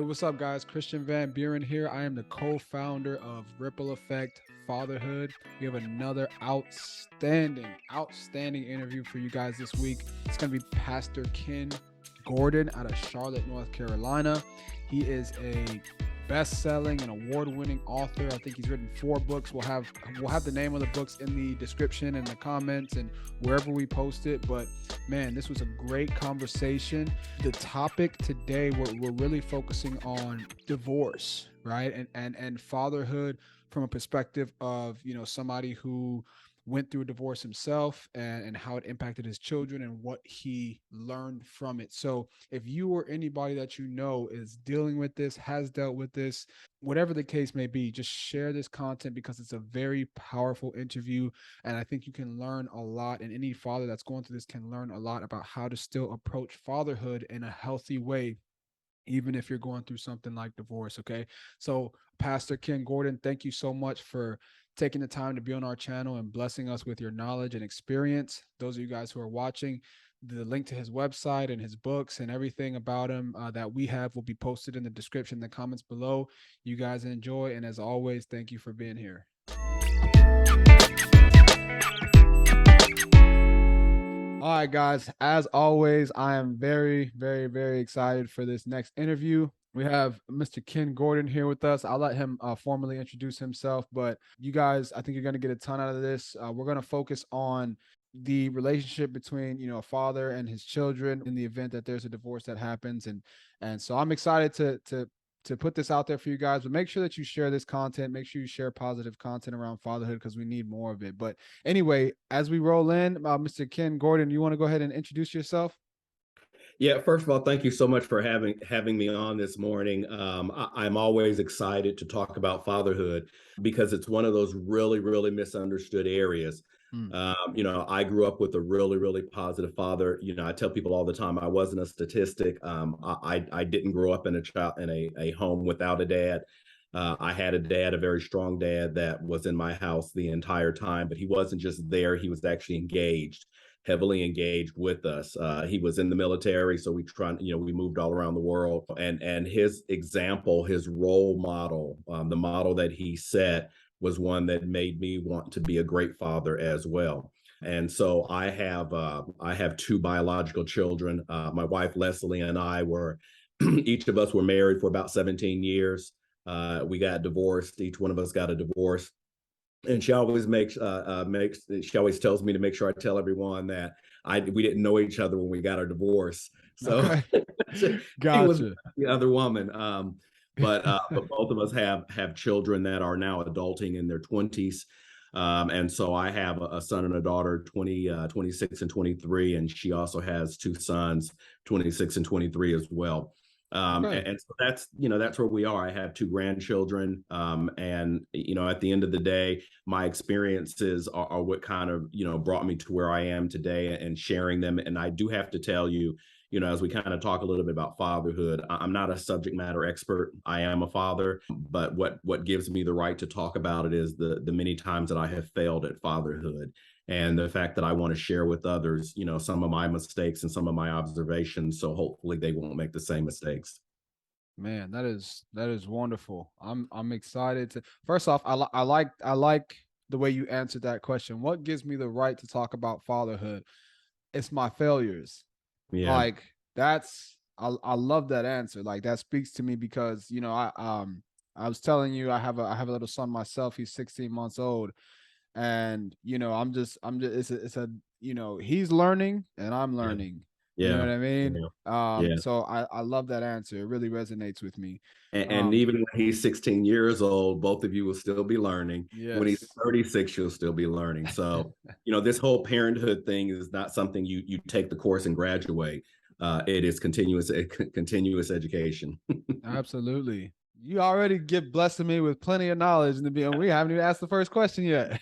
What's up, guys? Christian Van Buren here. I am the co-founder of Ripple Effect Fatherhood. We have another outstanding interview for you guys this week. It's going to be Pastor Ken Gordon out of Charlotte, North Carolina. He is a best-selling and award-winning author. I think he's written 4 books. We'll have the name of the books in the description and the comments and wherever we post it. But man, this was a great conversation. The topic today, we're really focusing on divorce, right? And fatherhood from a perspective of, somebody who went through a divorce himself and how it impacted his children and what he learned from it. So if you or anybody that you know is dealing with this, has dealt with this, whatever the case may be, just share this content because it's a very powerful interview. And I think you can learn a lot. And any father that's going through this can learn a lot about how to still approach fatherhood in a healthy way, even if you're going through something like divorce. Okay. So Pastor Ken Gordon, thank you so much for taking the time to be on our channel and blessing us with your knowledge and experience. Those of you guys who are watching, the link to his website and his books and everything about him that we have will be posted in the description, in the comments below. You guys enjoy. And as always, thank you for being here. All right, guys, as always, I am very, very, very excited for this next interview. We have Mr. Ken Gordon here with us. I'll let him formally introduce himself, but you guys, I think you're going to get a ton out of this. We're going to focus on the relationship between, a father and his children in the event that there's a divorce that happens. And so I'm excited to put this out there for you guys, but make sure that you share this content. Make sure you share positive content around fatherhood because we need more of it. But anyway, as we roll in, Mr. Ken Gordon, you want to go ahead and introduce yourself? Yeah, first of all, thank you so much for having me on this morning. I'm always excited to talk about fatherhood because it's one of those really misunderstood areas. I grew up with a really positive father. I tell people all the time I wasn't a statistic. I didn't grow up in a home without a dad. I had a dad, a very strong dad that was in my house the entire time, but he wasn't just there; he was actually engaged, heavily engaged with us. He was in the military, so we moved all around the world. And his example, his role model, the model that he set was one that made me want to be a great father as well. And so I have 2 biological children. My wife Leslie and I were each of us were married for about 17 years. We got divorced. Each one of us got a divorce. And she always she always tells me to make sure I tell everyone that we didn't know each other when we got our divorce. So Okay. she was Gotcha. the other woman. But both of us have children that are now adulting in their 20s. And so I have a son and a daughter, 26 and 23, and she also has 2 sons, 26 and 23 as well. Okay. And so that's where we are. I have 2 grandchildren. And at the end of the day, my experiences are what kind of, brought me to where I am today and sharing them. And I do have to tell you, as we kind of talk a little bit about fatherhood, I'm not a subject matter expert. I am a father, but what gives me the right to talk about it is the many times that I have failed at fatherhood. And the fact that I want to share with others, some of my mistakes and some of my observations, so hopefully they won't make the same mistakes. Man, that is wonderful. I'm excited to. First off, I like the way you answered that question. What gives me the right to talk about fatherhood? It's my failures. Yeah. Like I love that answer. Like that speaks to me because I was telling you I have a little son myself. He's 16 months old, and it's a he's learning and I'm Yeah. learning. You know Yeah. what I mean? Yeah. Yeah. So I love that answer. It really resonates with me. And Um, even when he's 16 years old, both of you will still be learning. When he's yes. 36, you'll still be learning. So, this whole parenthood thing is not something you take the course and graduate. It is continuous education. Absolutely. You already get blessing me with plenty of knowledge, and we haven't even asked the first question yet.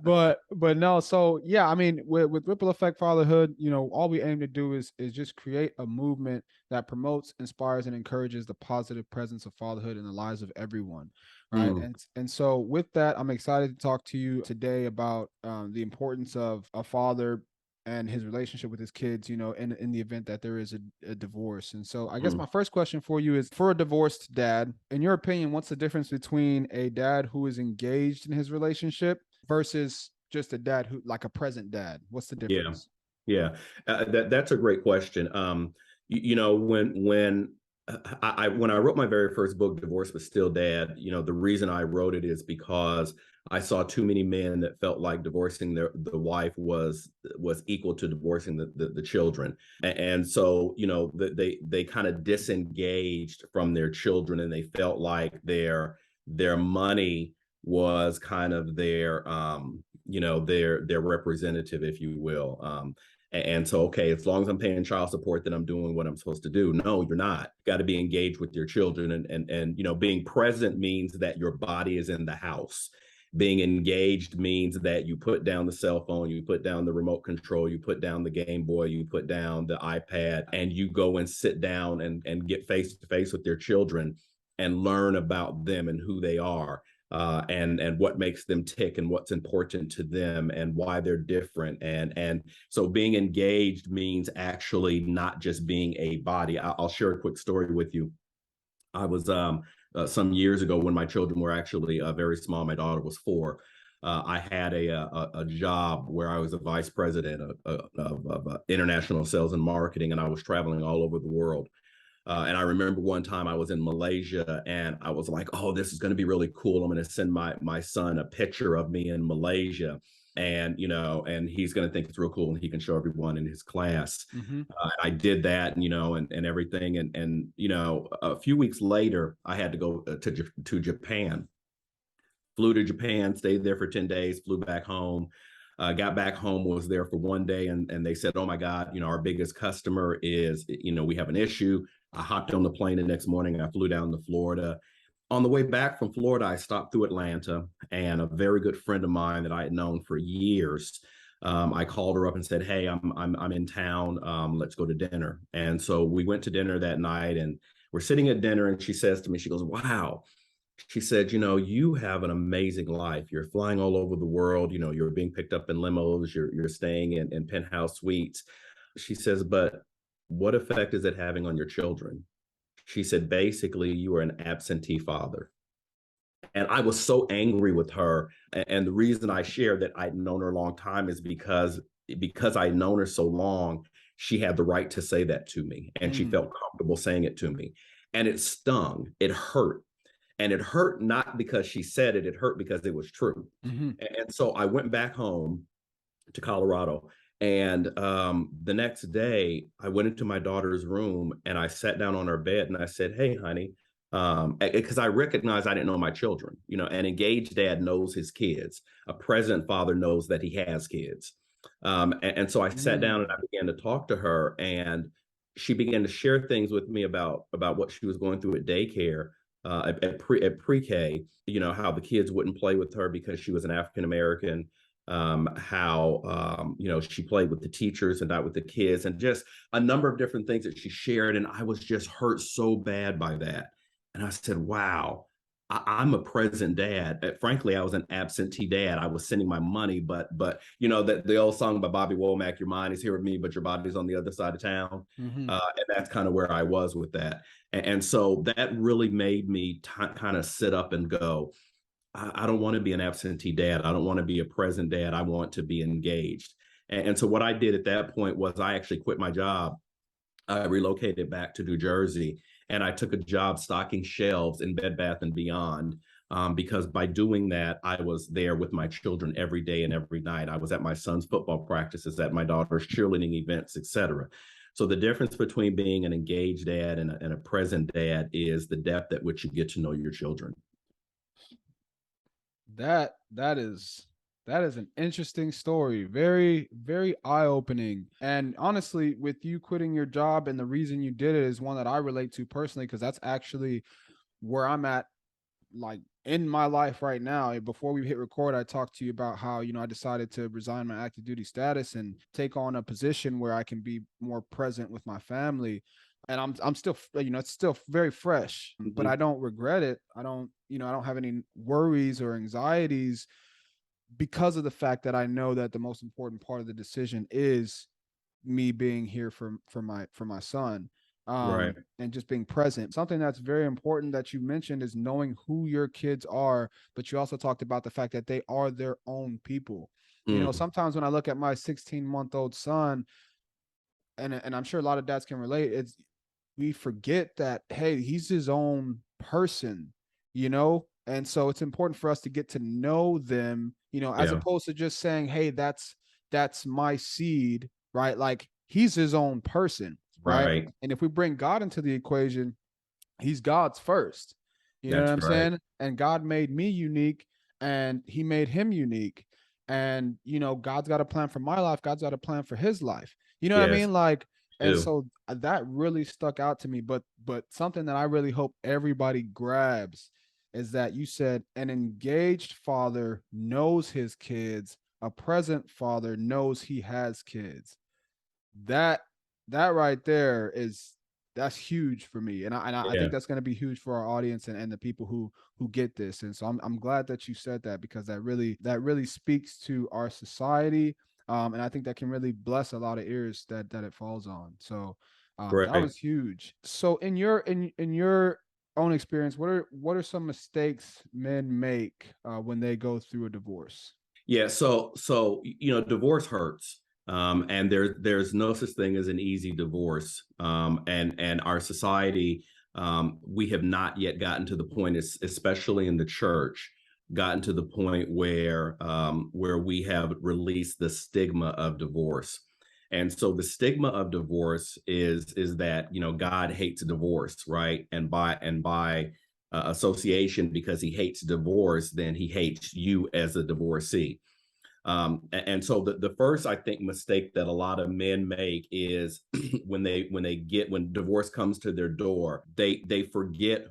but no, so yeah, I mean, with Ripple Effect Fatherhood, all we aim to do is just create a movement that promotes, inspires, and encourages the positive presence of fatherhood in the lives of everyone, right? Mm. And so with that, I'm excited to talk to you today about the importance of a father and his relationship with his kids, in the event that there is a divorce. And so I guess Mm. my first question for you is, for a divorced dad, in your opinion, what's the difference between a dad who is engaged in his relationship versus just a dad who, like a present dad? What's the Yeah. difference? Yeah, that's a great question. When when I wrote my very first book, Divorce But Still Dad, the reason I wrote it is because I saw too many men that felt like divorcing the wife was equal to divorcing the children, and so they kind of disengaged from their children, and they felt like their money was kind of their representative, if you will. And so, okay, as long as I'm paying child support, then I'm doing what I'm supposed to do. No, you're not. You got to be engaged with your children, and being present means that your body is in the house. Being engaged means that you put down the cell phone, you put down the remote control, you put down the Game Boy, you put down the iPad, and you go and sit down and get face to face with your children and learn about them and who they are, and what makes them tick and what's important to them and why they're different. And so being engaged means actually not just being a body. I'll share a quick story with you. I was some years ago, when my children were actually very small. My daughter was 4. I had a job where I was a vice president of international sales and marketing, and I was traveling all over the world. And I remember one time I was in Malaysia, and I was like, "Oh, this is going to be really cool. I'm going to send my son a picture of me in Malaysia, and he's going to think it's real cool, and he can show everyone in his class." Mm-hmm. I did that, and everything, and a few weeks later, I had to go to Japan. Flew to Japan, stayed there for 10 days, flew back home. Got back home, was there for one day, and they said, "Oh my God, our biggest customer is, we have an issue." I hopped on the plane the next morning. I flew down to Florida. On the way back from Florida, I stopped through Atlanta, and a very good friend of mine that I had known for years, I called her up and said, "Hey, I'm in town. Let's go to dinner." And so we went to dinner that night, and we're sitting at dinner, and she says to me, she goes, "Wow." She said, "You have an amazing life. You're flying all over the world. You're being picked up in limos. You're staying in penthouse suites." She says, "But what effect is it having on your children?" She said, "Basically, you are an absentee father." And I was so angry with her. And the reason I shared that I'd known her a long time is because I'd known her so long, she had the right to say that to me, and she Mm. felt comfortable saying it to me. And it stung. It hurt, and it hurt not because she said it, it hurt because it was true. Mm-hmm. And so I went back home to Colorado. And the next day, I went into my daughter's room, and I sat down on her bed, and I said, "Hey, honey," because I recognized I didn't know my children. An engaged dad knows his kids. A present father knows that he has kids. And so I sat down and I Mm. began to talk to her, and she began to share things with me about what she was going through at daycare, at pre-K. How the kids wouldn't play with her because she was an African American. How she played with the teachers and not with the kids, and just a number of different things that she shared. And I was just hurt so bad by that. And I said, "Wow, I'm a present dad." Frankly, I was an absentee dad. I was sending my money, but that the old song by Bobby Womack, "Your mind is here with me, but your body's on the other side of town." Mm-hmm. And that's kind of where I was with that. And so that really made me kind of sit up and go, I don't want to be an absentee dad. I don't want to be a present dad. I want to be engaged. And so what I did at that point was I actually quit my job. I relocated back to New Jersey, and I took a job stocking shelves in Bed Bath and Beyond. Because by doing that, I was there with my children every day and every night. I was at my son's football practices, at my daughter's cheerleading events, etc. So the difference between being an engaged dad and a present dad is the depth at which you get to know your children. That is an interesting story. Very, very eye-opening. And honestly, with you quitting your job and the reason you did it is one that I relate to personally, because that's actually where I'm at, like in my life right now. Before we hit record, I talked to you about how, I decided to resign my active duty status and take on a position where I can be more present with my family. And I'm still, it's still very fresh, but Mm-hmm. I don't regret it. I don't have any worries or anxieties because of the fact that I know that the most important part of the decision is me being here for my son, Right. and just being present. Something that's very important that you mentioned is knowing who your kids are, but you also talked about the fact that they are their own people. You know, Mm, sometimes when I look at my 16-month-old son, and I'm sure a lot of dads can relate, it's we forget that, hey, he's his own person, you know? And so it's important for us to get to know them, you know, as yeah. opposed to just saying, hey, that's my seed, right? Like he's his own person, right? Right. And if we bring God into the equation, he's God's first. You know what That's I'm right. saying? And God made me unique and he made him unique. And, you know, God's got a plan for my life. God's got a plan for his life. You know what I Yes. mean? Like, and Do. so that really stuck out to me. But something that I really hope everybody grabs is that you said an engaged father knows his kids, a present father knows he has kids. That that right there is that's huge for me, and I Yeah. think that's going to be huge for our audience and the people who get this. And so I'm glad that you said that, because that really speaks to our society, and I think that can really bless a lot of ears that it falls on. So that Right. was huge. So in your own experience, what are some mistakes men make when they go through a divorce? Yeah. So divorce hurts. And there's no such thing as an easy divorce. And our society, we have not yet gotten to the point, especially in the church, gotten to the point where we have released the stigma of divorce. And so the stigma of divorce is that God hates divorce, right? And by association, because he hates divorce, then he hates you as a divorcee. And so the first, I think, mistake that a lot of men make is when divorce comes to their door, they forget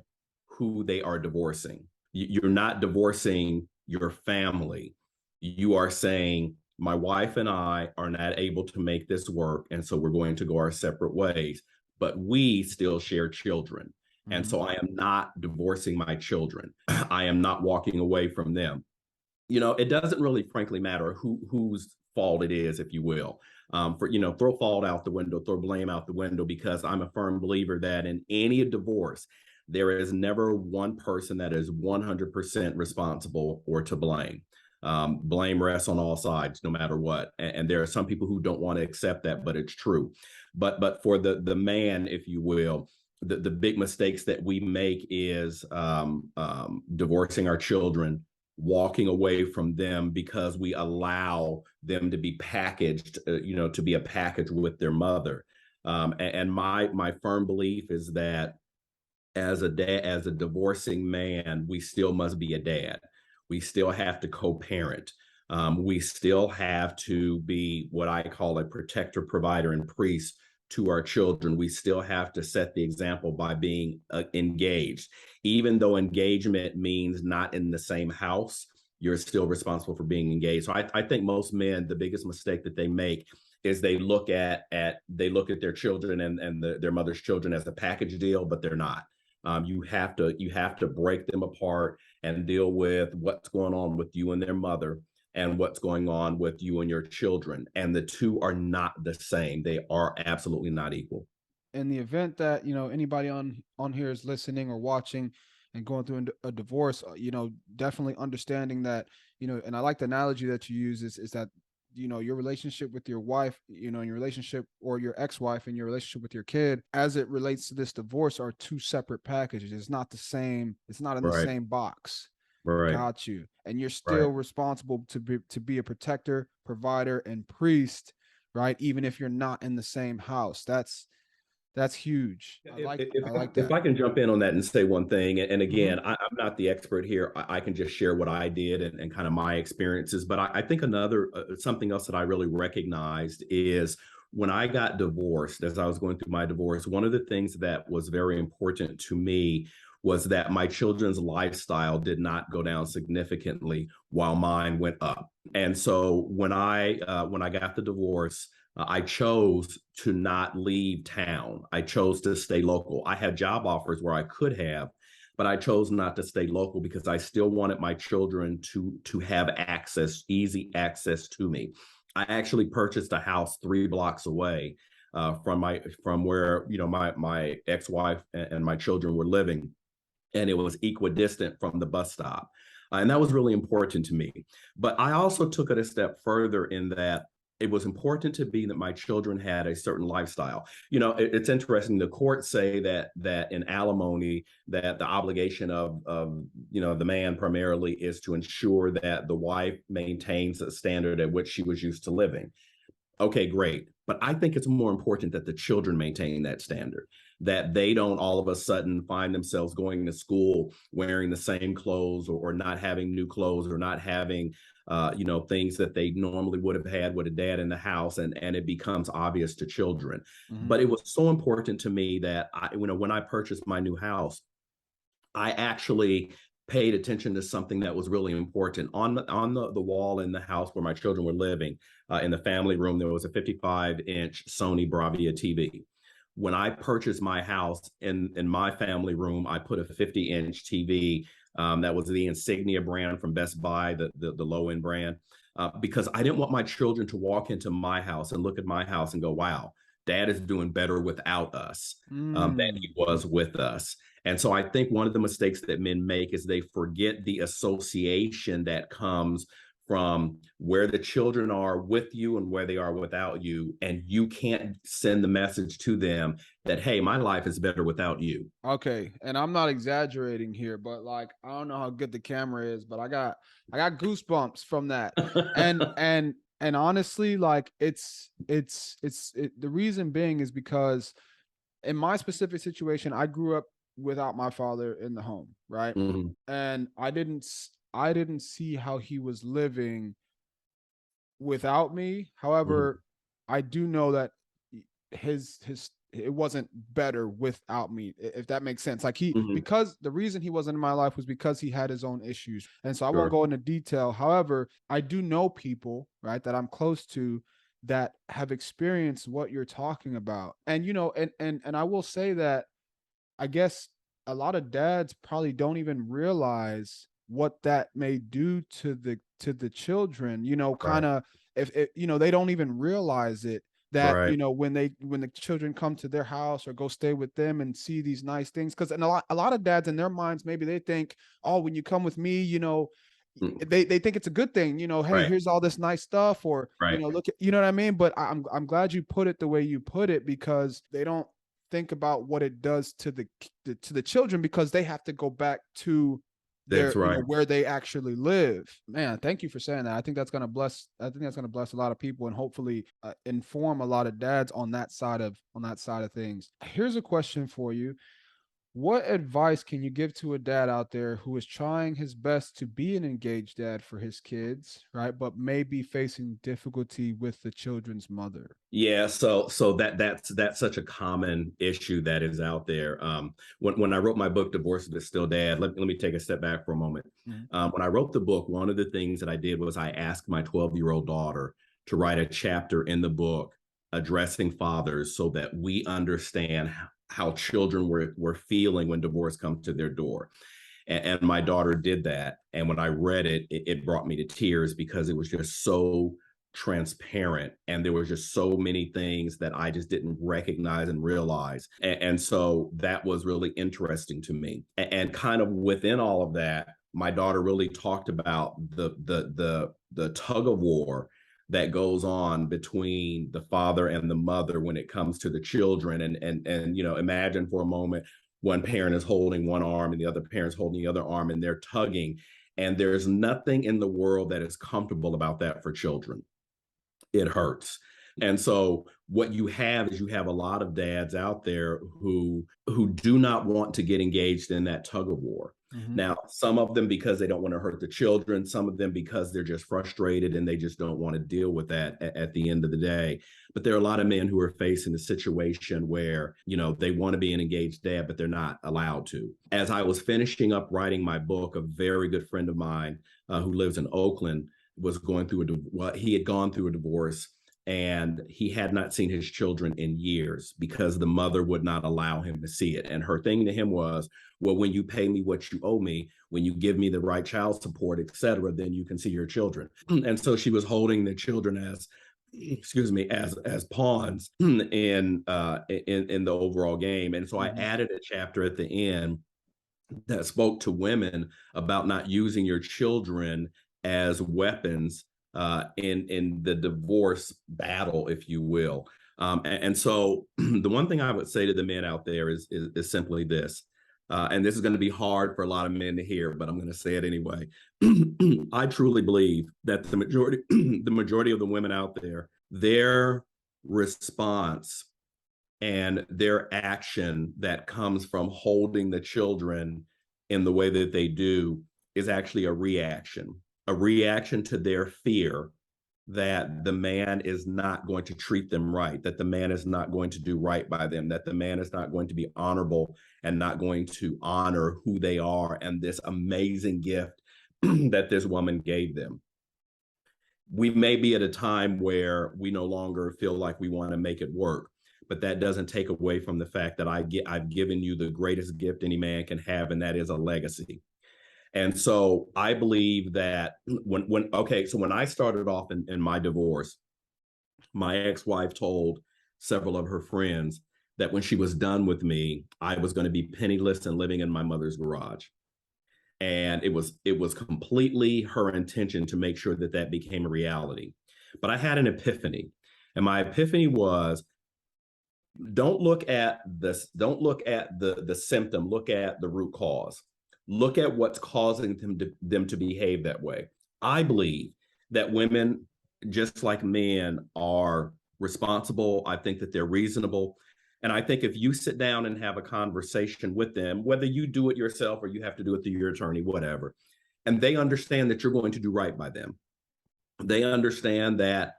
who they are divorcing. You're not divorcing your family. You are saying, my wife and I are not able to make this work, and so we're going to go our separate ways. But we still share children. And Mm-hmm. so I am not divorcing my children. I am not walking away from them. It doesn't really, frankly, matter whose fault it is, if you will. Throw fault out the window, throw blame out the window, because I'm a firm believer that in any divorce, there is never one person that is 100% responsible or to blame. Blame rests on all sides, no matter what. And there are some people who don't want to accept that, but it's true. But for the man, if you will, the big mistakes that we make is divorcing our children, walking away from them because we allow them to be packaged, to be a package with their mother. And my firm belief is that as a dad, as a divorcing man, we still must be a dad. We still have to co-parent. We still have to be what I call a protector, provider, and priest to our children. We still have to set the example by being engaged. Even though engagement means not in the same house, you're still responsible for being engaged. So I think most men, the biggest mistake that they make is they look at their children and their mother's children as a package deal, but they're not. You have to break them apart and deal with what's going on with you and their mother, and what's going on with you and your children. And the two are not the same. They are absolutely not equal. In the event that anybody on here is listening or watching and going through a divorce, definitely understanding that, and I like the analogy that you use is that your relationship with your wife, and your relationship, or your ex-wife, and your relationship with your kid, as it relates to this divorce, are two separate packages. It's not the same. It's not in the Right. same box. Right. Got you. And you're Right. still responsible to be a protector, provider, and priest, right? Even if you're not in the same house. That's huge. I If, like if, I like if that. I can jump in on that and say one thing, and Mm-hmm. again, I'm not the expert here. I can just share what I did and kind of my experiences. But I think another something else that I really recognized is when I got divorced, as I was going through my divorce, one of the things that was very important to me was that my children's lifestyle did not go down significantly while mine went up. And so when I got the divorce, I chose to not leave town. I chose to stay local. I had job offers where I could have, but I chose not to stay local because I still wanted my children to have access, easy access to me. I actually purchased a house 3 blocks away from where my ex-wife and my children were living, and it was equidistant from the bus stop. And that was really important to me. But I also took it a step further in that it was important to me that my children had a certain lifestyle. It's interesting. The courts say that in alimony, that the obligation of the man primarily is to ensure that the wife maintains a standard at which she was used to living. Okay, great. But I think it's more important that the children maintain that standard, that they don't all of a sudden find themselves going to school wearing the same clothes, or not having new clothes, or not having, things that they normally would have had with a dad in the house. And it becomes obvious to children. Mhm. But it was so important to me that when I purchased my new house, I actually paid attention to something that was really important. On the wall in the house where my children were living, in the family room, there was a 55-inch Sony Bravia TV. When I purchased my house, in my family room, I put a 50-inch TV, that was the Insignia brand from Best Buy, the low end brand, because I didn't want my children to walk into my house and look at my house and go, "Wow, Dad is doing better without us than Mm. he was with us." And so I think one of the mistakes that men make is they forget the association that comes from where the children are with you and where they are without you. And you can't send the message to them that, hey, my life is better without you. Okay, and I'm not exaggerating here, but like I don't know how good the camera is, but I got goosebumps from that. And and honestly, like the reason being is because in my specific situation, I grew up without my father in the home, right? Mhm, And I didn't see how he was living without me. mhm, However, I do know that his it wasn't better without me, if that makes sense. Like mhm. because the reason he wasn't in my life was because he had his own issues. And so I won't Sure. go into detail. However, I do know people, right, that I'm close to that have experienced what you're talking about. And and I will say that I guess a lot of dads probably don't even realize what that may do to the children, kind Right. of if they don't even realize it that, Right. when the children come to their house or go stay with them and see these nice things. Cause and a lot of dads in their minds, maybe they think, oh, when you come with me, Mm, they think it's a good thing, hey, right. here's all this nice stuff, or Right. look at, you know what I mean? But I'm glad you put it the way you put it, because they don't think about what it does to the children, because they have to go back to That's their, right. where they actually live. Man, thank you for saying that. I think that's going to bless a lot of people, and hopefully inform a lot of dads on that side of things. Here's a question for you. What advice can you give to a dad out there who is trying his best to be an engaged dad for his kids, right? But may be facing difficulty with the children's mother? Yeah, so that's such a common issue that is out there. When I wrote my book, Divorce But Still Dad, let me take a step back for a moment. Mhm. When I wrote the book, one of the things that I did was I asked my 12-year-old daughter to write a chapter in the book addressing fathers so that we understand how children were feeling when divorce comes to their door. And my daughter did that. And when I read it brought me to tears because it was just so transparent, and there were just so many things that I just didn't recognize and realize. And so that was really interesting to me. And kind of within all of that, my daughter really talked about the tug of war that goes on between the father and the mother when it comes to the children. And imagine for a moment, one parent is holding one arm and the other parent's holding the other arm, and they're tugging. And there's nothing in the world that is comfortable about that for children. It hurts. And so what you have is you have a lot of dads out there who do not want to get engaged in that tug of war. Mhm. Now, some of them because they don't want to hurt the children, some of them because they're just frustrated and they just don't want to deal with that at the end of the day. But there are a lot of men who are facing a situation where, they want to be an engaged dad, but they're not allowed to. As I was finishing up writing my book, a very good friend of mine who lives in Oakland was going through he had gone through a divorce, and he had not seen his children in years because the mother would not allow him to see it. And her thing to him was, well, when you pay me what you owe me, when you give me the right child support, et cetera, then you can see your children. And so she was holding the children as, excuse me, as pawns in the overall game. And so I added a chapter at the end that spoke to women about not using your children as weapons in the divorce battle, if you will. And so the one thing I would say to the men out there is simply this. And this is going to be hard for a lot of men to hear, but I'm going to say it anyway. I truly believe that the majority of the women out there, their response and their action that comes from holding the children in the way that they do is actually a reaction to their fear that the man is not going to treat them right, that the man is not going to do right by them, that the man is not going to be honorable and not going to honor who they are and this amazing gift that this woman gave them. We may be at a time where we no longer feel like we want to make it work, but that doesn't take away from the fact that I've given you the greatest gift any man can have, and that is a legacy. And so I believe that when I started off in my divorce, my ex-wife told several of her friends that when she was done with me, I was going to be penniless and living in my mother's garage. And it was completely her intention to make sure that that became a reality. But I had an epiphany, and my epiphany was, don't look at the symptom, look at the root cause. Look at what's causing them to behave that way. I believe that women, just like men, are responsible. I think that they're reasonable. And I think if you sit down and have a conversation with them, whether you do it yourself or you have to do it through your attorney, whatever, and they understand that you're going to do right by them. They understand that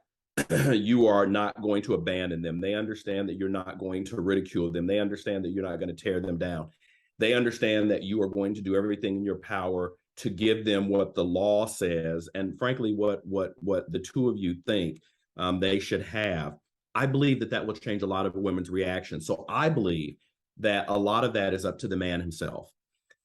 you are not going to abandon them. They understand that you're not going to ridicule them. They understand that you're not going to tear them down. They understand that you are going to do everything in your power to give them what the law says, and frankly, what the two of you think they should have. I believe that will change a lot of women's reactions. So I believe that a lot of that is up to the man himself.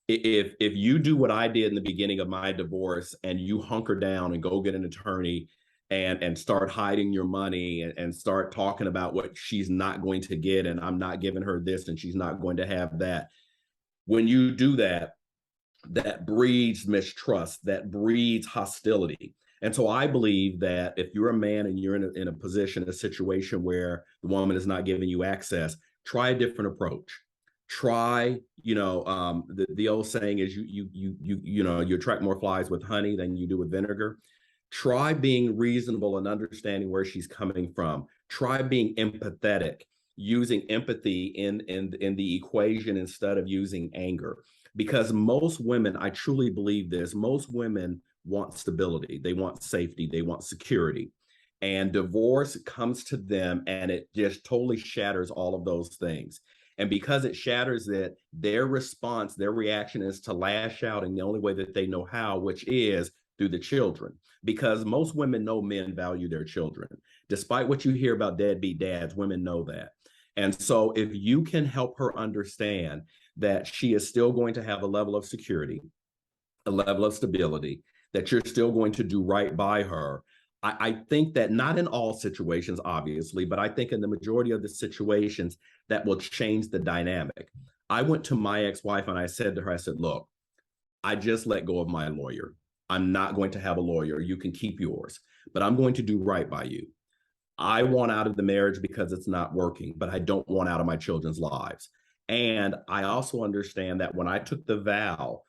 If you do what I did in the beginning of my divorce and you hunker down and go get an attorney and start hiding your money and start talking about what she's not going to get, and I'm not giving her this and she's not going to have that. When you do that, that breeds mistrust, that breeds hostility. And so I believe that if you're a man and you're in a position, a situation where the woman is not giving you access, try a different approach. Try, the old saying is you attract more flies with honey than you do with vinegar. Try being reasonable and understanding where she's coming from. Try being empathetic, using empathy in the equation instead of using anger. Because most women, I truly believe this, most women want stability. They want safety. They want security. And divorce comes to them and it just totally shatters all of those things. And because it shatters it, their response, their reaction is to lash out in the only way that they know how, which is through the children. Because most women know men value their children. Despite what you hear about deadbeat dads, women know that. And so if you can help her understand that she is still going to have a level of security, a level of stability, that you're still going to do right by her, I think that not in all situations, obviously, but I think in the majority of the situations that will change the dynamic. I went to my ex-wife and I said to her, I said, look, I just let go of my lawyer. I'm not going to have a lawyer. You can keep yours, but I'm going to do right by you. I want out of the marriage because it's not working, but I don't want out of my children's lives. And I also understand that when I took the vow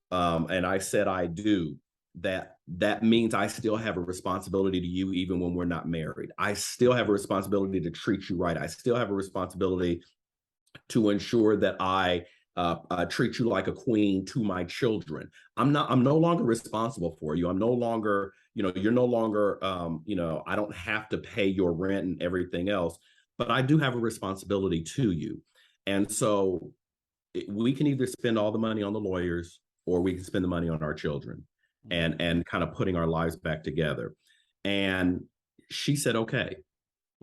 and I said I do, that means I still have a responsibility to you even when we're not married. I still have a responsibility to treat you right. I still have a responsibility to ensure that I treat you like a queen to my children. I'm no longer responsible for you. I'm no longer, you're no longer, I don't have to pay your rent and everything else, but I do have a responsibility to you. And so we can either spend all the money on the lawyers or we can spend the money on our children and kind of putting our lives back together. And she said, okay.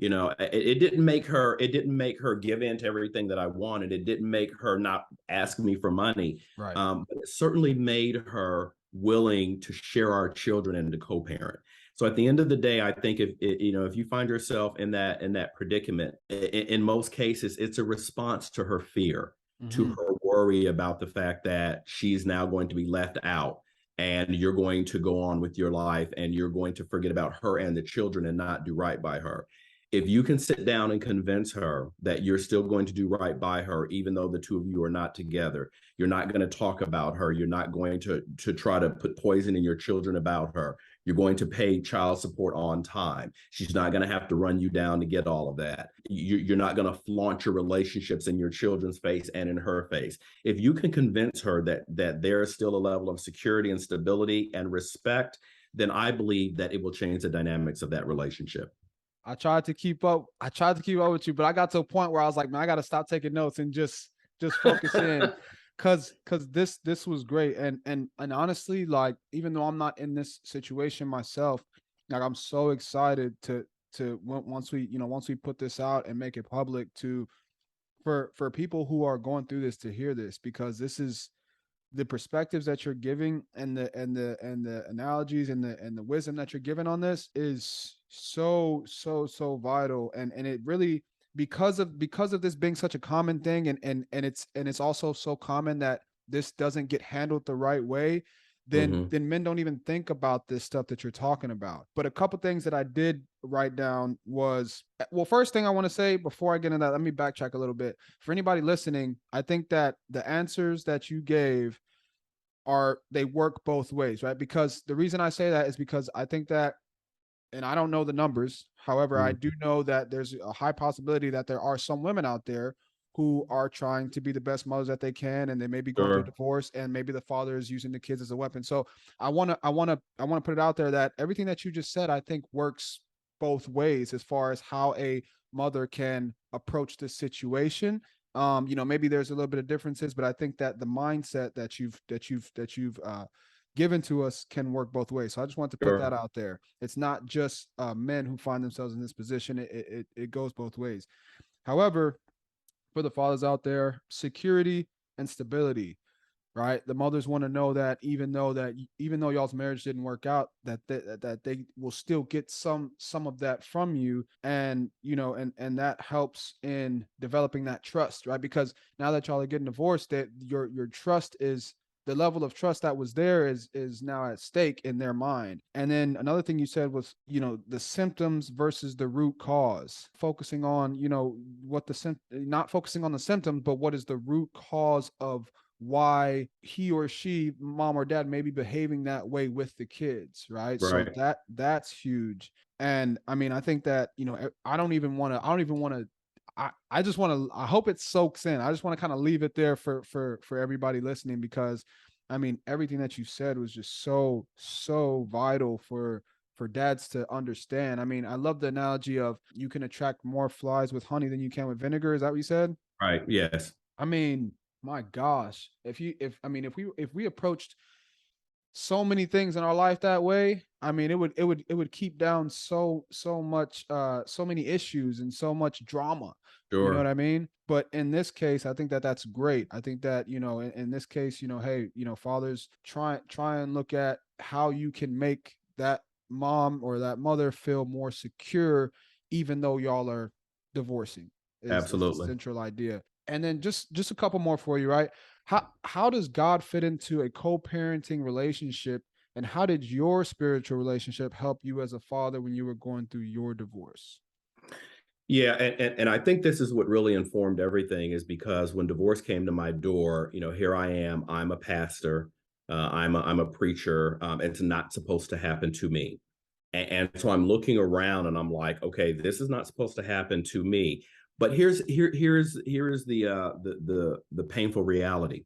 It didn't make her give in to everything that I wanted. It didn't make her not ask me for money. Right. But it certainly made her willing to share our children and to co-parent. So at the end of the day, I think if you find yourself in that predicament, in most cases, it's a response to her fear, to Hmm. her worry about the fact that she's now going to be left out, and you're going to go on with your life, and you're going to forget about her and the children and not do right by her. If you can sit down and convince her that you're still going to do right by her, even though the two of you are not together, you're not going to talk about her, you're not going to try to put poison in your children about her, you're going to pay child support on time, she's not going to have to run you down to get all of that, you're not going to flaunt your relationships in your children's face and in her face. If you can convince her that there is still a level of security and stability and respect, then I believe that it will change the dynamics of that relationship. I tried to keep up. I tried to keep up with you, but I got to a point where I was like, man, I got to stop taking notes and just focus in, cause this was great. And honestly, like, even though I'm not in this situation myself, like, I'm so excited to once we put this out and make it public, to for people who are going through this to hear this, because this is the perspectives that you're giving, and the analogies and the wisdom that you're giving on this is so vital. And it really, because of this being such a common thing, and it's also so common that this doesn't get handled the right way, then Mm-hmm. then men don't even think about this stuff that you're talking about. But a couple things that I did write down was, well, first thing I want to say before I get into that, let me backtrack a little bit. For anybody listening, I think that the answers that you gave they work both ways, right? Because the reason I say that is because I think that, and I don't know the numbers, however, I do know that there's a high possibility that there are some women out there who are trying to be the best mothers that they can, and they may be going through a Sure. divorce, and maybe the father is using the kids as a weapon. So I want to put it out there that everything that you just said, I think, works both ways as far as how a mother can approach this situation. Maybe there's a little bit of differences, but I think that the mindset that you've given to us can work both ways. So I just want to put that Sure. out there. It's not just men who find themselves in this position. It goes both ways. However, for the fathers out there, security and stability, right? The mothers want to know that even though y'all's marriage didn't work out, that they will still get some of that from you, and that helps in developing that trust, right? Because now that y'all are getting divorced, that your trust is, the level of trust that was there is now at stake in their mind. And then another thing you said was, the symptoms versus the root cause, focusing on, not focusing on the symptoms, but what is the root cause of why he or she, mom or dad, may be behaving that way with the kids, right? So Right. that's huge. And I mean, I think that, I don't even want to I just want to, I hope it soaks in. I just want to kind of leave it there for everybody listening, because I mean, everything that you said was just so vital for dads to understand. I mean, I love the analogy of, you can attract more flies with honey than you can with vinegar. Is that what you said? Right. Yes. I mean, my gosh, if we approached so many things in our life that way, I mean, it would keep down so much, so many issues and so much drama. You know what Sure. I mean? But in this case, I think that that's great. I think that, in this case, hey, fathers, try and look at how you can make that mom or that mother feel more secure, even though y'all are divorcing, is the Absolutely. central idea. And then just a couple more for you, right? How does God fit into a co-parenting relationship, and how did your spiritual relationship help you as a father when you were going through your divorce? Yeah, and I think this is what really informed everything, is because when divorce came to my door, here I am. I'm a pastor. I'm a preacher. It's not supposed to happen to me, and so I'm looking around and I'm like, okay, this is not supposed to happen to me. But here's the painful reality.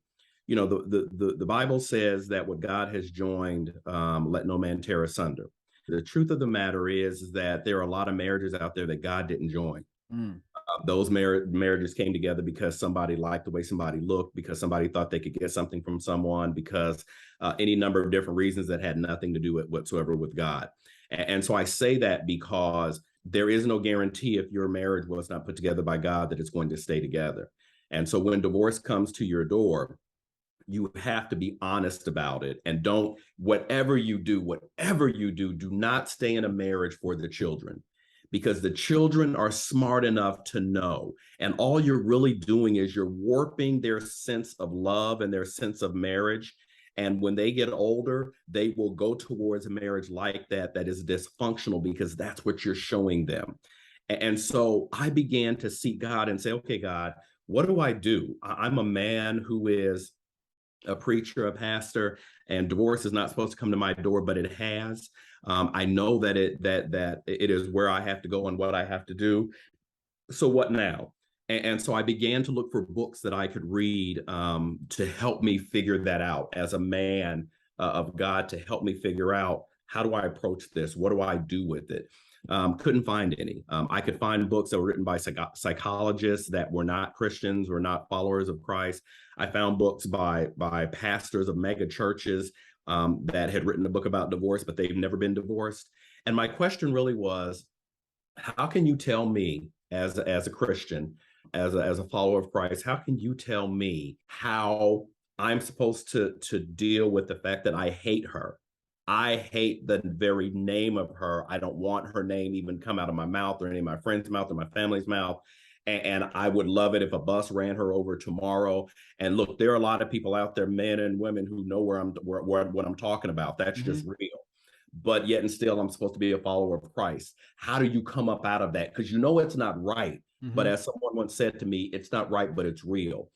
The Bible says that what God has joined, let no man tear asunder. The truth of the matter is that there are a lot of marriages out there that God didn't join. Mm, Those marriages came together because somebody liked the way somebody looked, because somebody thought they could get something from someone, because any number of different reasons that had nothing to do with whatsoever with God. And so I say that because there is no guarantee if your marriage was not put together by God that it's going to stay together. And so when divorce comes to your door, you have to be honest about it, and don't, whatever you do, do not stay in a marriage for the children, because the children are smart enough to know. And all you're really doing is you're warping their sense of love and their sense of marriage. And when they get older, they will go towards a marriage like that, that is dysfunctional, because that's what you're showing them. And so I began to seek God and say, okay, God, what do I do? I'm a man who is a preacher, a pastor, and divorce is not supposed to come to my door, but it has. I know that it is where I have to go and what I have to do. So what now? And so I began to look for books that I could read to help me figure that out as a man of God, to help me figure out, how do I approach this? What do I do with it? Couldn't find any. I could find books that were written by psychologists that were not Christians, were not followers of Christ. I found books by pastors of mega churches that had written a book about divorce, but they've never been divorced. And my question really was, how can you tell me as a Christian, as a follower of Christ, how can you tell me how I'm supposed to deal with the fact that I hate her? I hate the very name of her. I don't want her name even come out of my mouth or any of my friends' mouth or my family's mouth. And I would love it if a bus ran her over tomorrow. And look, there are a lot of people out there, men and women, who know what I'm talking about. That's just real. But yet and still, I'm supposed to be a follower of Christ. How do you come up out of that? Because you know it's not right. But as someone once said to me, it's not right, but it's real.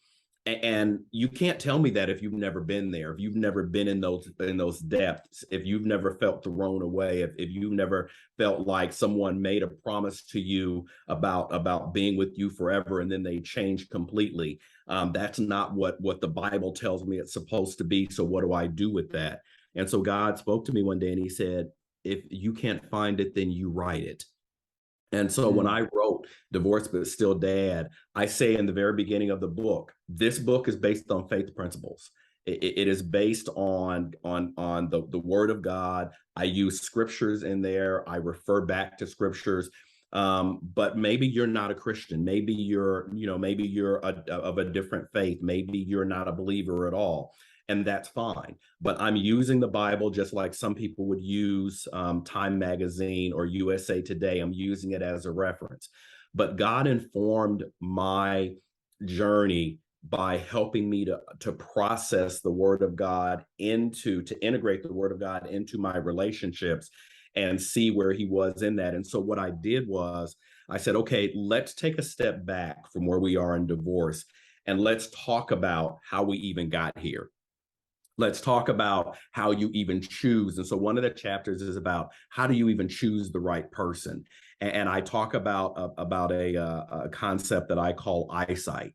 And you can't tell me that if you've never been there, if you've never been in those depths, if you've never felt thrown away, if you've never felt like someone made a promise to you about being with you forever and then they changed completely. That's not what the Bible tells me it's supposed to be. So what do I do with that? And so God spoke to me one day and he said, if you can't find it, then you write it. And so when I wrote Divorce But Still Dad, I say in the very beginning of the book, this book is based on faith principles. It is based on the word of God. I use scriptures in there. I refer back to scriptures. But maybe you're not a Christian. Maybe you're of a different faith. Maybe you're not a believer at all. And that's fine. But I'm using the Bible just like some people would use Time Magazine or USA Today. I'm using it as a reference. But God informed my journey by helping me to process the Word of God to integrate the Word of God into my relationships and see where He was in that. And so what I did was I said, okay, let's take a step back from where we are in divorce and let's talk about how we even got here. Let's talk about how you even choose. And so one of the chapters is about how do you even choose the right person. And I talk about a concept that I call eyesight,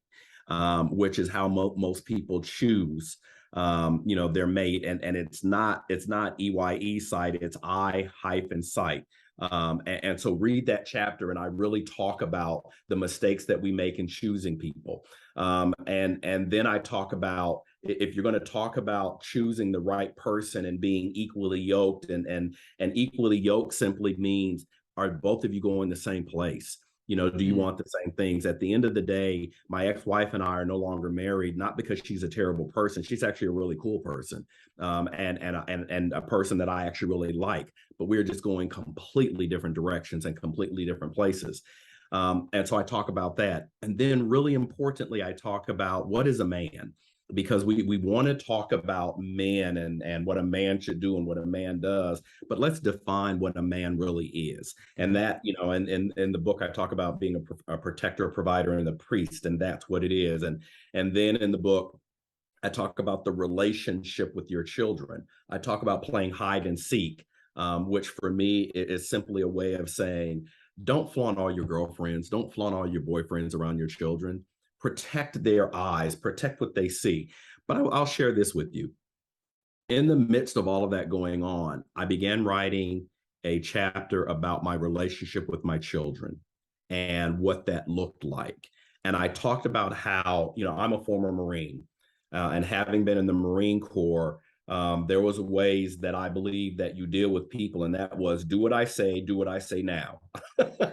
which is how most people choose their mate. And it's not EYE sight, it's I-sight. And so read that chapter, and I really talk about the mistakes that we make in choosing people. And then I talk about, if you're going to talk about choosing the right person and being equally yoked, and equally yoked simply means, are both of you going the same place? Do you want the same things? At the end of the day, my ex-wife and I are no longer married, not because she's a terrible person. She's actually a really cool person, and a person that I actually really like. But we're just going completely different directions and completely different places. And so I talk about that. And then really importantly, I talk about what is a man, because we want to talk about men and what a man should do and what a man does, but let's define what a man really is. And that, in the book, I talk about being a protector, a provider, and a priest, and that's what it is. And then in the book, I talk about the relationship with your children. I talk about playing hide and seek, which for me is simply a way of saying, don't flaunt all your girlfriends, don't flaunt all your boyfriends around your children. Protect their eyes, protect what they see. But I'll share this with you. In the midst of all of that going on, I began writing a chapter about my relationship with my children and what that looked like. And I talked about how, I'm a former Marine, and having been in the Marine Corps, There was ways that I believe that you deal with people, and that was do what I say now.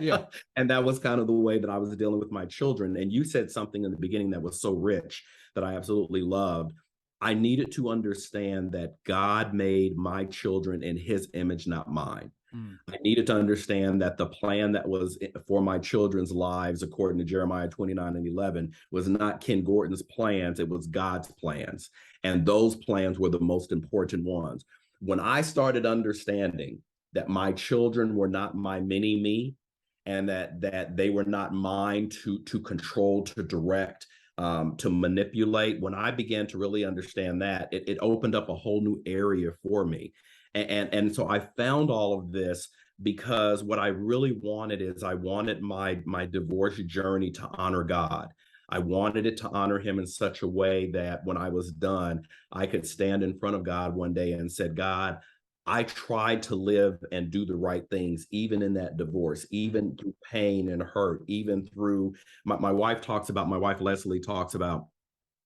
Yeah. And that was kind of the way that I was dealing with my children. And you said something in the beginning that was so rich that I absolutely loved. I needed to understand that God made my children in his image, not mine. Mm. I needed to understand that the plan that was for my children's lives, according to Jeremiah 29:11, was not Ken Gordon's plans, it was God's plans. And those plans were the most important ones. When I started understanding that my children were not my mini me, and that they were not mine to control, to direct, to manipulate, when I began to really understand that, it opened up a whole new area for me. And so I found all of this because what I really wanted is I wanted my divorce journey to honor God. I wanted it to honor him in such a way that when I was done, I could stand in front of God one day and said, God, I tried to live and do the right things, even in that divorce, even through pain and hurt, even through my wife Leslie talks about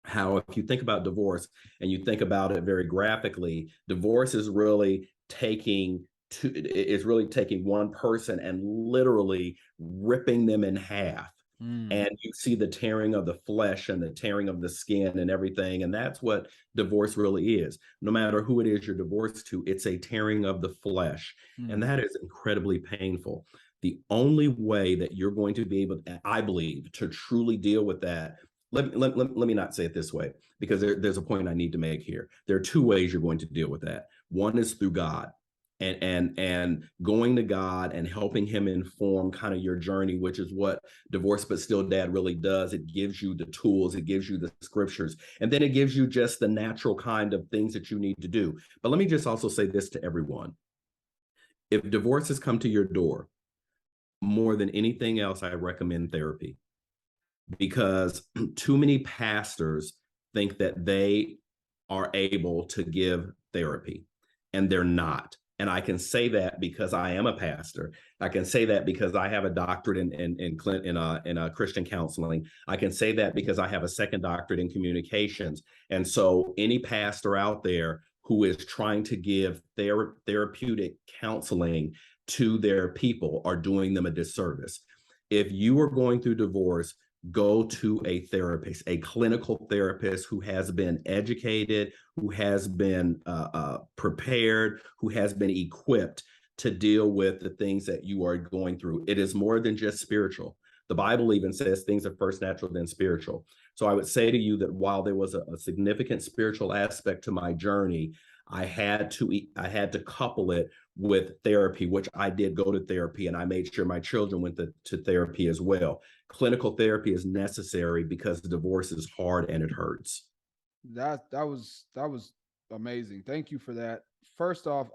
how if you think about divorce and you think about it very graphically, divorce is really taking one person and literally ripping them in half. Mm. And you see the tearing of the flesh and the tearing of the skin and everything. And that's what divorce really is. No matter who it is you're divorced to, it's a tearing of the flesh. And Mm. that is incredibly painful. The only way that you're going to be able, I believe, to truly deal with that, let me not say it this way, because there's a point I need to make here. There are two ways you're going to deal with that. One is through God, and going to God and helping him inform kind of your journey, which is what Divorce But Still Dad really does. It gives you the tools, it gives you the scriptures, and then it gives you just the natural kind of things that you need to do. But let me just also say this to everyone. If divorce has come to your door, more than anything else, I recommend therapy, because too many pastors think that they are able to give therapy, and they're not. And I can say that because I am a pastor. I can say that because I have a doctorate in Christian counseling. I can say that because I have a second doctorate in communications. And so, any pastor out there who is trying to give therapeutic counseling to their people are doing them a disservice. If you are going through divorce, go to a therapist, a clinical therapist who has been educated, who has been prepared, who has been equipped to deal with the things that you are going through. It is more than just spiritual. The Bible even says things are first natural, then spiritual. So I would say to you that while there was a significant spiritual aspect to my journey, I had to couple it with therapy, which I did go to therapy, and I made sure my children went to therapy as well. Clinical therapy is necessary because divorce is hard and it hurts. That was amazing. Thank you for that. First off,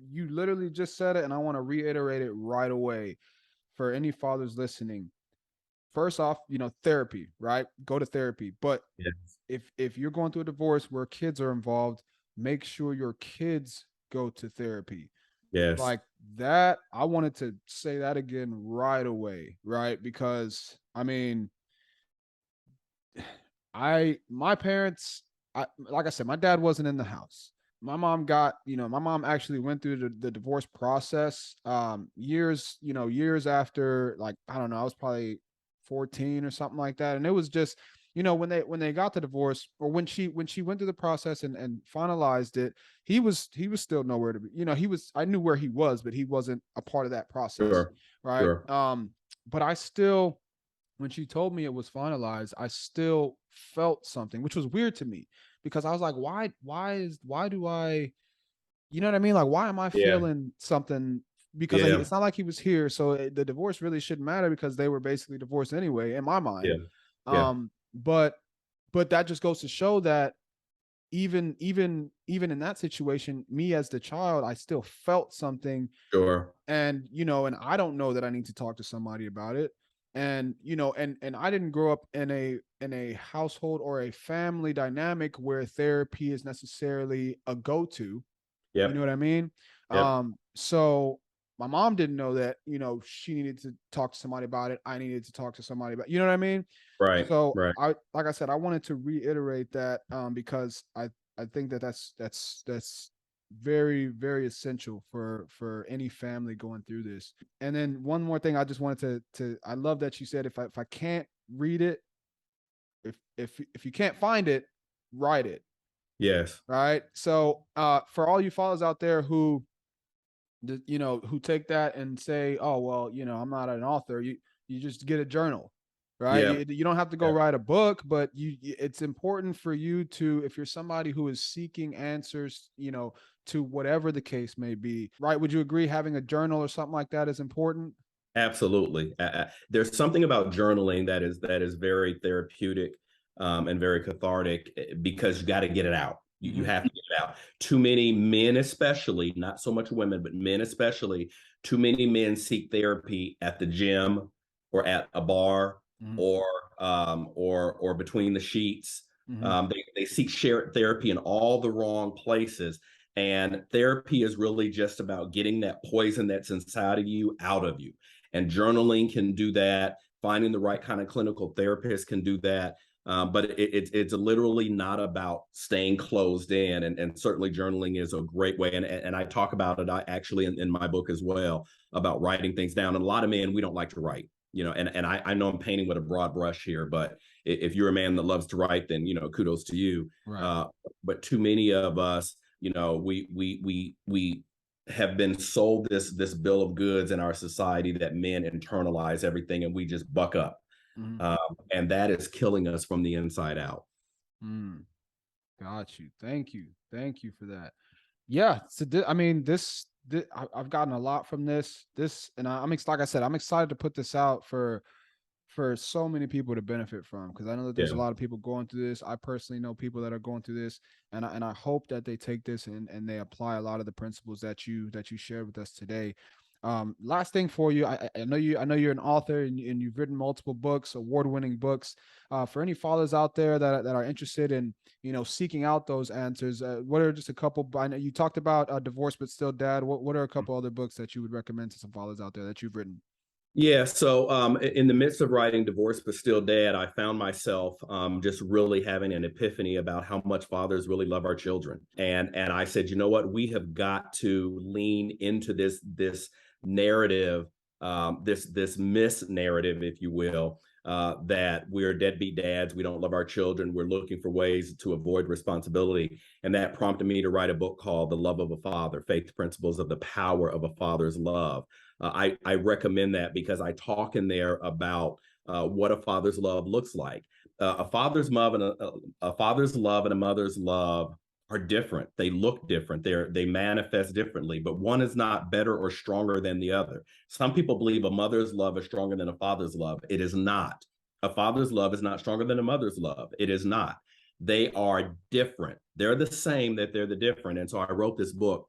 you literally just said it, and I want to reiterate it right away for any fathers listening. First off, therapy, right? Go to therapy. But Yes. if you're going through a divorce where kids are involved, make sure your kids go to therapy. Yes. Like that, I wanted to say that again right away, right? Because I mean, my parents, like I said, my dad wasn't in the house. My mom actually went through the divorce process years after, like, I don't know, I was probably 14 or something like that. And it was just, when they got the divorce, or when she went through the process and finalized it, he was still nowhere to be. I knew where he was, but he wasn't a part of that process. Sure. Right. Sure. But I still, when she told me it was finalized, I still felt something, which was weird to me, because I was like, why do I, you know what I mean? Like, why am I Yeah. feeling something? Because Yeah. it's not like he was here. So the divorce really shouldn't matter, because they were basically divorced anyway, in my mind. Yeah. Yeah. But that just goes to show that even in that situation, me as the child, I still felt something. Sure. And I don't know that I need to talk to somebody about it. And I didn't grow up in a household or a family dynamic where therapy is necessarily a go-to. You know Yep. what I mean? Yep. So my mom didn't know that, she needed to talk to somebody about it. I needed to talk to somebody about, you know what I mean? Right. So Right. like I said, I wanted to reiterate that, because I think that's very, very essential for any family going through this. And then one more thing I just wanted to I love that you said if I can't read it, if you can't find it, write it. Yes. Right. So for all you fathers out there who who take that and say, oh well, I'm not an author, you just get a journal, right? Yeah. You don't have to go Yeah. write a book, but it's important for you to, if you're somebody who is seeking answers, to whatever the case may be, right? Would you agree having a journal or something like that is important? Absolutely. There's something about journaling that is very therapeutic, and very cathartic, because you got to get it out. You Mm-hmm. have to get it out. Too many men, especially, not so much women, but men especially, too many men seek therapy at the gym or at a bar, Mm-hmm. or between the sheets. Mm-hmm. They seek shared therapy in all the wrong places. And therapy is really just about getting that poison that's inside of you out of you. And journaling can do that. Finding the right kind of clinical therapist can do that. But it's literally not about staying closed in. And certainly journaling is a great way. And I talk about it actually in my book as well, about writing things down. And a lot of men, we don't like to write. And I know I'm painting with a broad brush here, but if you're a man that loves to write, then kudos to you. Right. But too many of us, we have been sold this bill of goods in our society that men internalize everything and we just buck up. Mm-hmm. And that is killing us from the inside out. Got you. Thank you for that. Yeah. So I mean, I've gotten a lot from this, and I'm like I said, I'm excited to put this out for so many people to benefit from, because I know that there's a Yeah. lot of people going through this. I personally know people that are going through this, and I hope that they take this and they apply a lot of the principles that you shared with us today. Last thing for you, I know you're an author, and you've written multiple books, award-winning books. For any fathers out there that are interested in seeking out those answers, what are just a couple? I know you talked about Divorce but Still Dad. What are a couple other books that you would recommend to some fathers out there that you've written? Yeah. So, in the midst of writing Divorce But Still Dad, I found myself just really having an epiphany about how much fathers really love our children. And I said, you know what? We have got to lean into this narrative, this narrative, if you will, that we're deadbeat dads. We don't love our children. We're looking for ways to avoid responsibility. And that prompted me to write a book called The Love of a Father: Faith Principles of the Power of a Father's Love. I recommend that because I talk in there about what a father's love looks like. A father's love and a father's love and a mother's love are different. They look different. They manifest differently, but one is not better or stronger than the other. Some people believe a mother's love is stronger than a father's love. It is not. A father's love is not stronger than a mother's love. It is not. They are different. They're the same, that they're the different. And so I wrote this book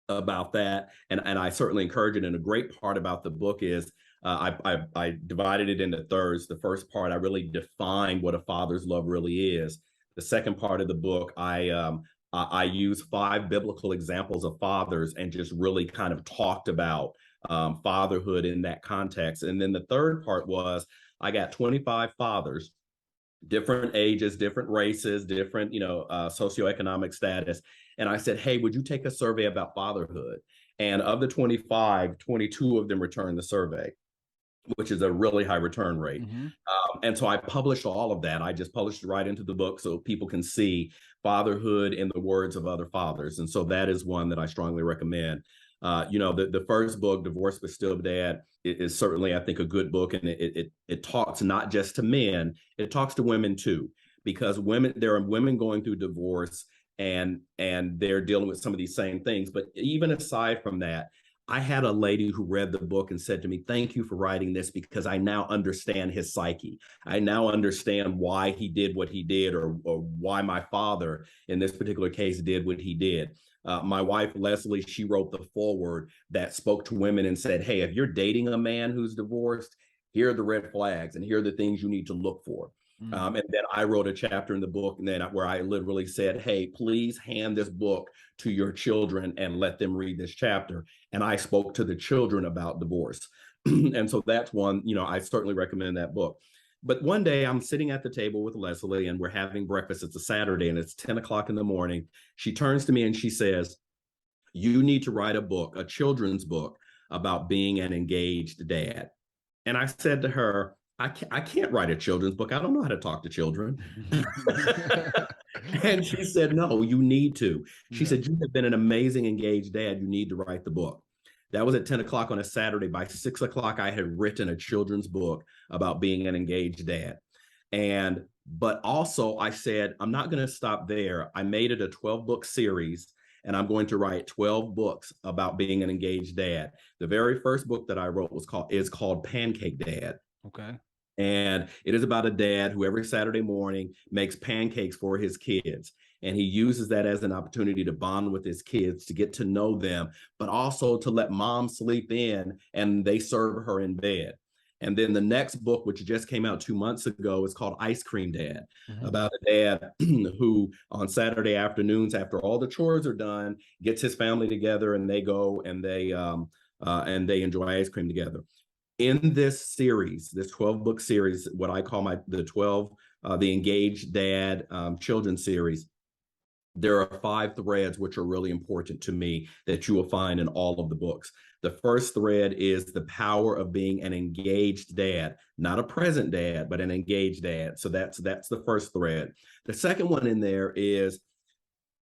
about that, and I certainly encourage it. And a great part about the book is I divided it into thirds. The first part, I really defined what a father's love really is. The second part of the book, I use 5 biblical examples of fathers and just really kind of talked about fatherhood in that context. And then the third part was I got 25 fathers, different ages, different races, different, socioeconomic status. And I said, hey, would you take a survey about fatherhood? And of the 25, 22 of them returned the survey, which is a really high return rate. Mm-hmm. And so I published all of that. I just published it right into the book so people can see fatherhood in the words of other fathers. And so that is one that I strongly recommend. The first book, Divorce But Still Dad, is certainly, I think, a good book. And it talks not just to men, it talks to women too, because there are women going through divorce and they're dealing with some of these same things. But even aside from that, I had a lady who read the book and said to me, thank you for writing this, because I now understand his psyche. I now understand why he did what he did, or why my father in this particular case did what he did. My wife, Leslie, she wrote the foreword that spoke to women and said, hey, if you're dating a man who's divorced, here are the red flags and here are the things you need to look for. And then I wrote a chapter in the book and then where I literally said, hey, please hand this book to your children and let them read this chapter. And I spoke to the children about divorce. And so that's one, I certainly recommend that book. But one day I'm sitting at the table with Leslie and we're having breakfast. It's a Saturday and it's 10 o'clock in the morning. She turns to me and she says, "You need to write a book, a children's book about being an engaged dad." And I said to her, I can't write a children's book. I don't know how to talk to children. And she said, "No, you need to." She Yeah. said, "You have been an amazing engaged dad. You need to write the book." That was at 10 o'clock on a Saturday. By 6 o'clock, I had written a children's book about being an engaged dad. But also I said, I'm not going to stop there. I made it a 12-book series and I'm going to write 12 books about being an engaged dad. The very first book that I wrote is called Pancake Dad. Okay. And it is about a dad who every Saturday morning makes pancakes for his kids. And he uses that as an opportunity to bond with his kids, to get to know them, but also to let mom sleep in and they serve her in bed. And then the next book, which just came out 2 months ago, is called Ice Cream Dad, about a dad who on Saturday afternoons, after all the chores are done, gets his family together and they go and they enjoy ice cream together. In this series, this 12-book series, what I call the Engaged Dad children's series, there are 5 threads which are really important to me that you will find in all of the books. The first thread is the power of being an engaged dad, not a present dad, but an engaged dad. So that's the first thread. The second one in there is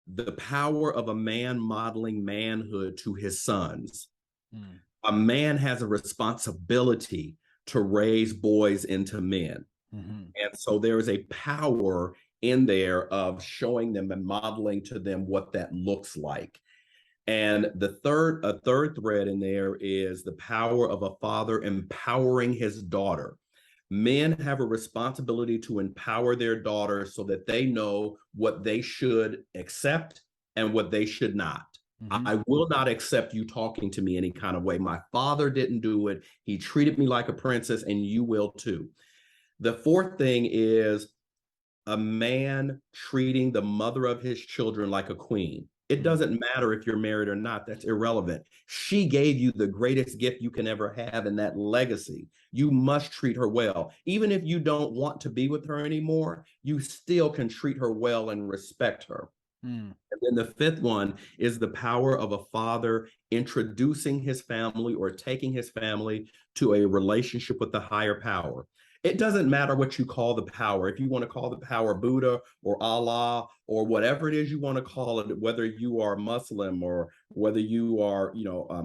the power of a man modeling manhood to his sons. Mm. A man has a responsibility to raise boys into men. Mm-hmm. And so there is a power in there of showing them and modeling to them what that looks like. And a third thread in there is the power of a father empowering his daughter. Men have a responsibility to empower their daughters so that they know what they should accept and what they should not. Mm-hmm. I will not accept you talking to me any kind of way. My father didn't do it. He treated me like a princess, and you will too. The fourth thing is a man treating the mother of his children like a queen. It doesn't matter if you're married or not. That's irrelevant. She gave you the greatest gift you can ever have in that legacy. You must treat her well. Even if you don't want to be with her anymore, you still can treat her well and respect her. Mm. And then the fifth one is the power of a father introducing his family or taking his family to a relationship with the higher power. It doesn't matter what you call the power. If you want to call the power Buddha or Allah or whatever it is you want to call it, whether you are Muslim or whether you are,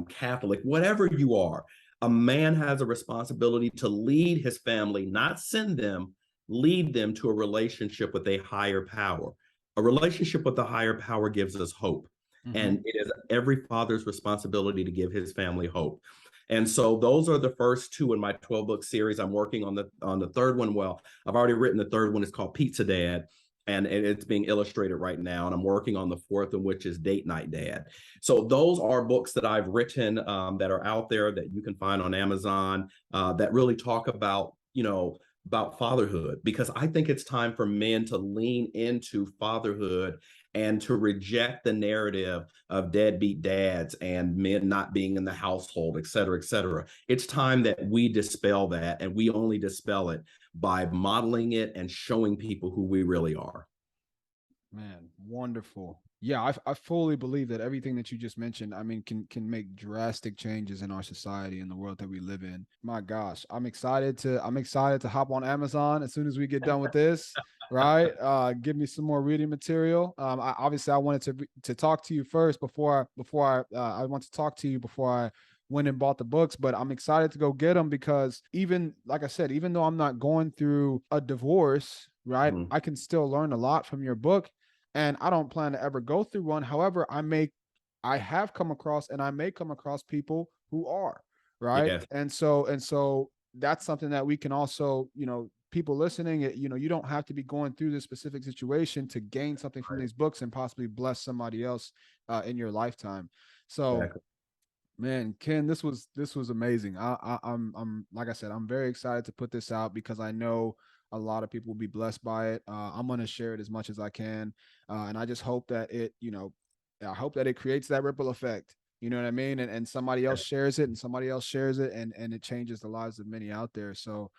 Catholic, whatever you are, a man has a responsibility to lead his family, not send them, lead them to a relationship with a higher power. A relationship with a higher power gives us hope. Mm-hmm. And it is every father's responsibility to give his family hope. And so those are the first 2 in my 12-book series. I'm working on the third one. Well, I've already written the third one. It's called Pizza Dad, and it's being illustrated right now. And I'm working on the fourth one, which is Date Night Dad. So those are books that I've written that are out there that you can find on Amazon that really talk about fatherhood, because I think it's time for men to lean into fatherhood and to reject the narrative of deadbeat dads and men not being in the household, et cetera, et cetera. It's time that we dispel that, and we only dispel it by modeling it and showing people who we really are. Man, wonderful. Yeah, I fully believe that everything that you just mentioned, I mean, can make drastic changes in our society and the world that we live in. My gosh, I'm excited to hop on Amazon as soon as we get done with this. Right, give me some more reading material. I wanted to talk to you first I want to talk to you before I went and bought the books, but I'm excited to go get them because even like I said, even though I'm not going through a divorce, right, Mhm. I can still learn a lot from your book, and I don't plan to ever go through one. However, I have come across and I may come across people who are, right? Yes, And so that's something that we can also, people listening, you don't have to be going through this specific situation to gain something from right. these books and possibly bless somebody else in your lifetime. So, Exactly. man, Ken, this was amazing. I'm like I said, I'm very excited to put this out because I know a lot of people will be blessed by it. I'm gonna share it as much as I can, and I just hope that I hope that it creates that ripple effect. You know what I mean? And somebody else shares it, and somebody else shares it, and it changes the lives of many out there. So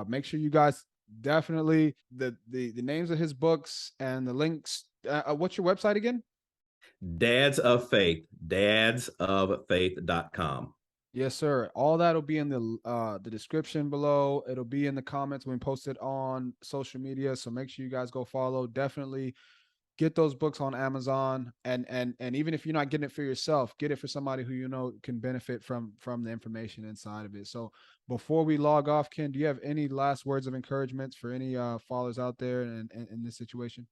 make sure you guys definitely the names of his books and the links. What's your website again? Dads of Faith, dadsoffaith.com. Yes, sir. All that'll be in the description below. It'll be in the comments when we post it on social media. So make sure you guys go follow. Definitely get those books on Amazon, and even if you're not getting it for yourself, get it for somebody who you know can benefit from the information inside of it. So before we log off, Ken, do you have any last words of encouragement for any fathers out there in this situation?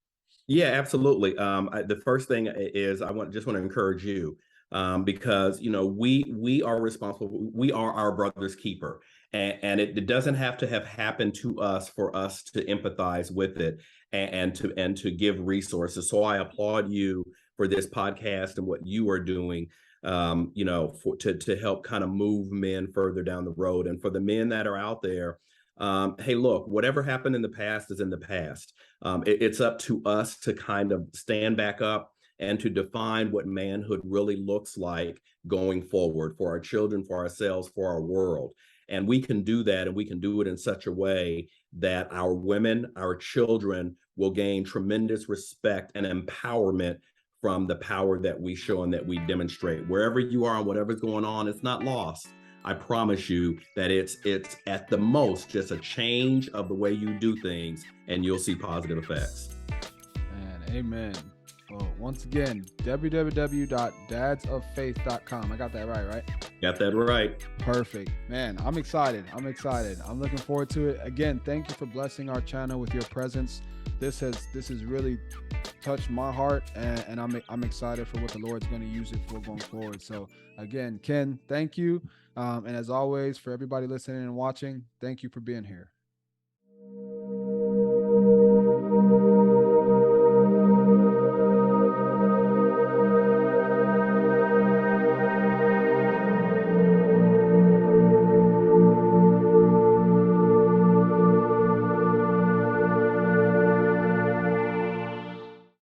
Yeah, absolutely. The first thing is just want to encourage you, because we are responsible. We are our brother's keeper, and it doesn't have to have happened to us for us to empathize with it and to give resources. So I applaud you for this podcast and what you are doing. To help kind of move men further down the road, and for the men that are out there. Hey, look, whatever happened in the past is in the past. It's up to us to kind of stand back up and to define what manhood really looks like going forward for our children, for ourselves, for our world. And we can do that, and we can do it in such a way that our women, our children will gain tremendous respect and empowerment from the power that we show and that we demonstrate. Wherever you are and whatever's going on, it's not lost. I promise you that it's at the most just a change of the way you do things, and you'll see positive effects. And amen. Well, once again, www.dadsoffaith.com. I got that right? Got that right. Perfect. Man, I'm excited. I'm looking forward to it. Again, thank you for blessing our channel with your presence. This has really touched my heart, and I'm excited for what the Lord's going to use it for going forward. So again, Ken, thank you. And as always, for everybody listening and watching, thank you for being here.